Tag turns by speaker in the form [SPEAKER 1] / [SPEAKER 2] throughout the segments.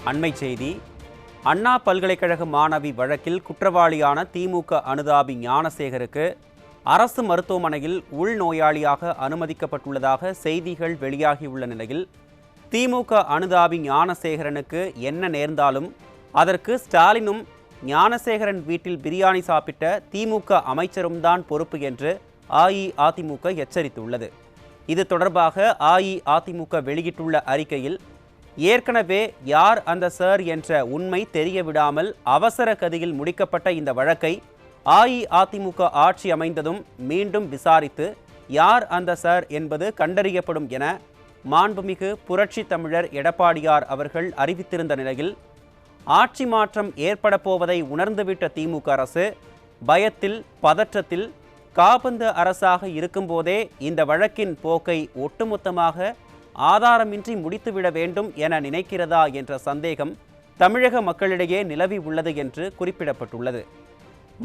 [SPEAKER 1] அண்மைச் செய்தி. அண்ணா பல்கலைக்கழக மாணவி வழக்கில் குற்றவாளியான திமுக அனுதாபி ஞானசேகருக்கு அரசு மருத்துவமனையில் உள்நோயாளியாக அனுமதிக்கப்பட்டுள்ளதாக செய்திகள் வெளியாகியுள்ள நிலையில், திமுக அனுதாபி ஞானசேகரனுக்கு என்ன நேர்ந்தாலும் அதற்கு ஸ்டாலினும் ஞானசேகரன் வீட்டில் பிரியாணி சாப்பிட்ட திமுக அமைச்சரும் தான் பொறுப்பு என்று அஇஅதிமுக எச்சரித்துள்ளது. இது தொடர்பாக அஇஅதிமுக வெளியிட்டுள்ள அறிக்கையில், ஏற்கனவே யார் அந்த சார் என்ற உண்மை தெரியவிடாமல் அவசர கதியில் முடிக்கப்பட்ட இந்த வழக்கை அஇஅதிமுக ஆட்சி அமைந்ததும் மீண்டும் விசாரித்து யார் அந்த சார் என்பது கண்டறியப்படும் என மாண்புமிகு புரட்சி தமிழர் எடப்பாடியார் அவர்கள் அறிவித்திருந்த நிலையில், ஆட்சி மாற்றம் ஏற்பட போவதை உணர்ந்துவிட்ட திமுக அரசு பயத்தில் பதற்றத்தில் காபந்து அரசாக இருக்கும்போதே இந்த வழக்கின் போக்கை ஒட்டுமொத்தமாக ஆதாரமின்றி முடித்துவிட வேண்டும் என நினைக்கிறதா என்ற சந்தேகம் தமிழக மக்களிடையே நிலவி உள்ளது என்று குறிப்பிடப்பட்டுள்ளது.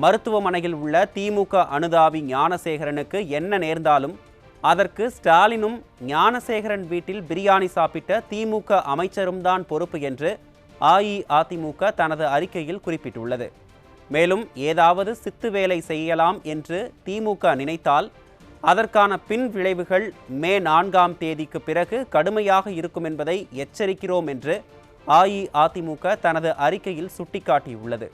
[SPEAKER 1] மருத்துவமனையில் உள்ள திமுக அனுதாபி ஞானசேகரனுக்கு என்ன நேர்ந்தாலும் அதற்கு ஸ்டாலினும் ஞானசேகரன் வீட்டில் பிரியாணி சாப்பிட்ட திமுக அமைச்சரும் தான் பொறுப்பு என்று அஇஅதிமுக தனது அறிக்கையில் குறிப்பிட்டுள்ளது. மேலும் ஏதாவது சித்து வேலை செய்யலாம் என்று திமுக நினைத்தால் அதற்கான பின் விளைவுகள் மே 4ஆம் தேதிக்கு பிறகு கடுமையாக இருக்கும் என்பதை எச்சரிக்கிறோம் என்று அஇஅதிமுக தனது அறிக்கையில் சுட்டிக்காட்டியுள்ளது.